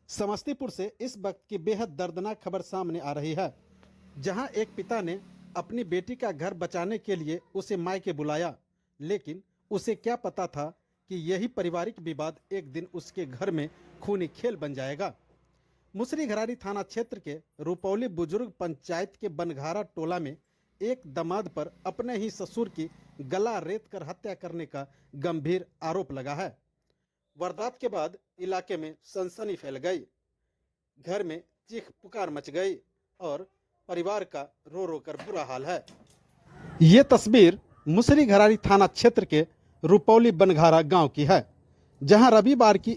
समस्तीपुर से इस वक्त की बेहद दर्दनाक खबर सामने आ रही है, जहां एक पिता ने अपनी बेटी का घर बचाने के लिए उसे मायके बुलाया, लेकिन उसे क्या पता था कि यही पारिवारिक विवाद एक दिन उसके घर में खूनी खेल बन जाएगा। मुसरीघरारी थाना क्षेत्र के रुपौली बुजुर्ग पंचायत के बनघारा टोला में एक दामाद पर अपने ही ससुर की गला रेत कर हत्या करने का गंभीर आरोप लगा है। वारदात के बाद इलाके में सनसनी फैल गई, घर में चीख पुकार मच गई और परिवार का रो रो कर बुरा हाल है। ये तस्वीर मुसरीघरारी थाना क्षेत्र के रुपौली बनघारा गांव की है, जहां रविवार की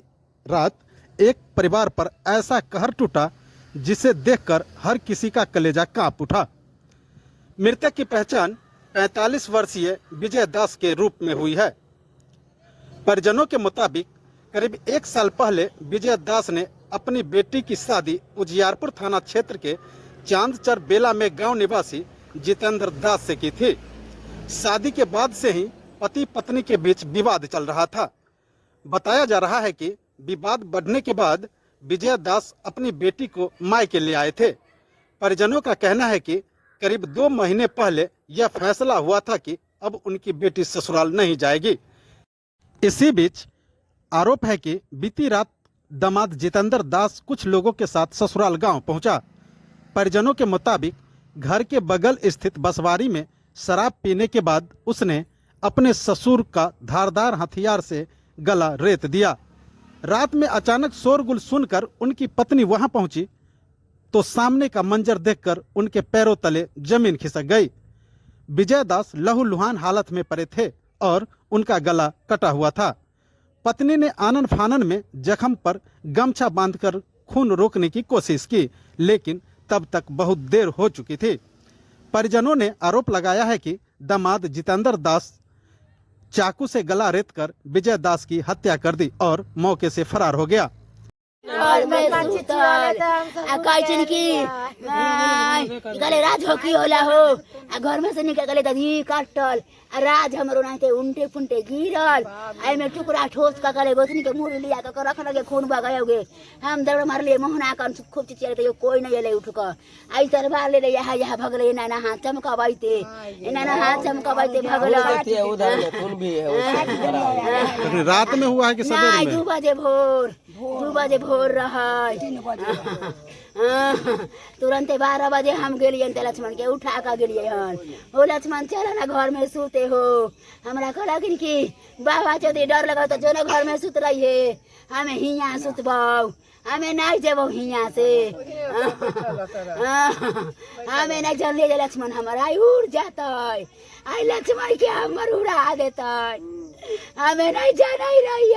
रात एक परिवार पर ऐसा कहर टूटा जिसे देखकर हर किसी का कलेजा कांप उठा। मृतक की पहचान 45 वर्षीय विजय दास के रूप में हुई है। परिजनों के मुताबिक करीब 1 साल पहले विजय दास ने अपनी बेटी की शादी उजियारपुर थाना क्षेत्र के चांदचर बेला में गांव निवासी जितेंद्र दास से की थी। शादी के बाद से ही पति पत्नी के बीच विवाद चल रहा था। बताया जा रहा है कि विवाद बढ़ने के बाद विजय दास अपनी बेटी को मायके ले आए थे। परिजनों का कहना है कि करीब 2 महीने पहले यह फैसला हुआ था कि अब उनकी बेटी ससुराल नहीं जाएगी। इसी बीच आरोप है कि बीती रात दामाद जितेंद्र दास कुछ लोगों के साथ ससुराल गांव पहुंचा। परिजनों के मुताबिक घर के बगल स्थित बसवारी में शराब पीने के बाद उसने अपने ससुर का धारदार हथियार से गला रेत दिया। रात में अचानक शोरगुल सुनकर उनकी पत्नी वहां पहुंची तो सामने का मंजर देखकर उनके पैरों तले जमीन खिसक गई। विजय दास लहूलुहान हालत में पड़े थे और उनका गला कटा हुआ था। पत्नी ने आनन फानन में जख्म पर गमछा बांधकर खून रोकने की कोशिश की, लेकिन तब तक बहुत देर हो चुकी थी। परिजनों ने आरोप लगाया है कि दामाद जितेंद्र दास चाकू से गला रेत कर विजय दास की हत्या कर दी और मौके से फरार हो गया। गले राज हो की होला हो घर में से निकल गले दही काटल राज हमरो नाते उल्टे फुंटे गिरल आई में टुकड़ा ठोस का गले गोतनी के मुंह लिया का रख लगे खून बगायोगे हम दर मार लिए मोहना का खूब चिचिया तो कोई नहीं ले उठ का आई तरबार ले यहाँ भगले ना हाथ चमकावाइते ना हाथ चमकावाइते भगले रात में हुआ है कि सवेरे में? 2 बजे भोर रहा तुरंत 12 बजे हम गेलिए लक्ष्मण के उठा कर गेलिए हन हो लक्ष्मण चल ना घर में सूते हो हमरा कहला कि बाबा चौधरी डर लगा तो जो घर में सुत रही है हमें हियाँ सुतबौ हमें नहीं जेबो हियाँ से हमें नहीं जन ले लक्ष्मण हमारा उड़ जाता आई लक्ष्मण के हमर उड़ा देता हमें नहीं जाना ही रही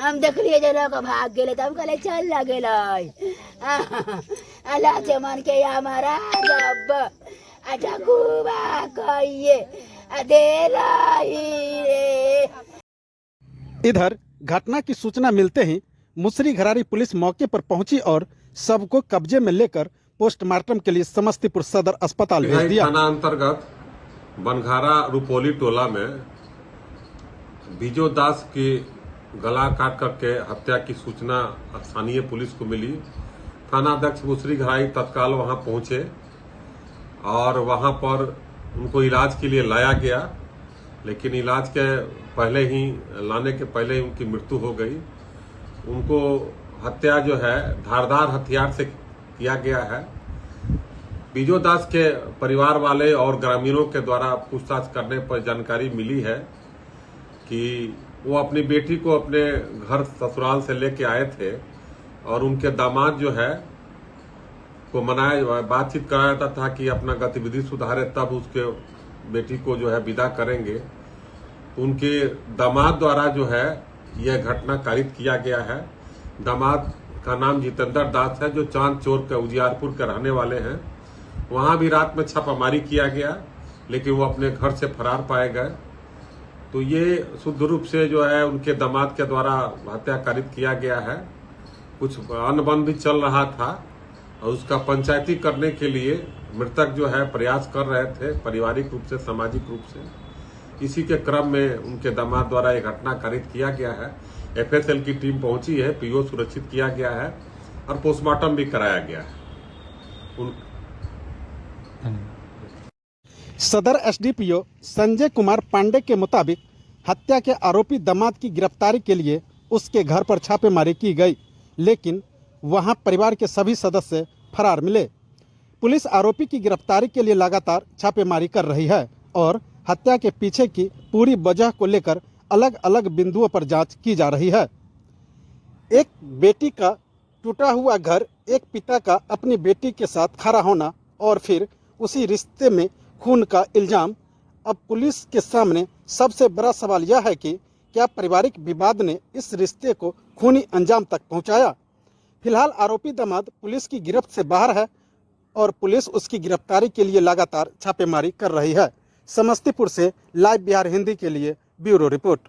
हम देखलिए जे लोग भाग गेले तब कहले चल लगे लक्ष्मण के हमारा जब अटकुबा कहिए रे। इधर घटना की सूचना मिलते ही मुसरीघरारी पुलिस मौके पर पहुंची और शव को कब्जे में लेकर पोस्टमार्टम के लिए समस्तीपुर सदर अस्पताल भेज दिया। थाना अंतर्गत बनघारा रुपौली टोला में विजय दास की गला काट करके हत्या की सूचना स्थानीय पुलिस को मिली। थाना अध्यक्ष मुसरीघरारी तत्काल वहां पहुंचे और वहां पर उनको इलाज के लिए लाया गया, लेकिन इलाज के पहले ही लाने के पहले ही उनकी मृत्यु हो गई। उनको हत्या जो है धारदार हथियार से किया गया है। विजय दास के परिवार वाले और ग्रामीणों के द्वारा पूछताछ करने पर जानकारी मिली है कि वो अपनी बेटी को अपने घर ससुराल से लेके आए थे और उनके दामाद जो है को मनाया बातचीत कराया था कि अपना गतिविधि सुधारे तब उसके बेटी को जो है विदा करेंगे। तो उनके दामाद द्वारा जो है यह घटना कारित किया गया है। दामाद का नाम जितेंद्र दास है जो चांदचौर के उजियारपुर के रहने वाले हैं। वहां भी रात में छापामारी किया गया, लेकिन वो अपने घर से फरार पाए गए। तो ये शुद्ध रूप से जो है उनके दामाद के द्वारा हत्या कारित किया गया है। कुछ अनबन भी चल रहा था और उसका पंचायती करने के लिए मृतक जो है प्रयास कर रहे थे, पारिवारिक रूप से सामाजिक रूप से। इसी के क्रम में उनके दामाद द्वारा एक घटना कारित किया गया है। एफएसएल की टीम पहुंची है, पीओ सुरक्षित किया गया है और पोस्टमार्टम भी कराया गया है। सदर एसडीपीओ संजय कुमार पांडे के मुताबिक हत्या के आरोपी दामाद की गिरफ्तारी के लिए उसके घर पर छापेमारी की गई, लेकिन वहां परिवार के सभी सदस्य फरार मिले। पुलिस आरोपी की गिरफ्तारी के लिए लगातार छापेमारी कर रही है और हत्या के पीछे की पूरी वजह को लेकर अलग अलग बिंदुओं पर जांच की जा रही है। एक बेटी का टूटा हुआ घर, एक पिता का अपनी बेटी के साथ खड़ा होना और फिर उसी रिश्ते में खून का इल्जाम। अब पुलिस के सामने सबसे बड़ा सवाल यह है कि क्या पारिवारिक विवाद ने इस रिश्ते को खूनी अंजाम तक पहुंचाया। फिलहाल आरोपी दामाद पुलिस की गिरफ्त से बाहर है और पुलिस उसकी गिरफ्तारी के लिए लगातार छापेमारी कर रही है। समस्तीपुर से लाइव बिहार हिंदी के लिए ब्यूरो रिपोर्ट।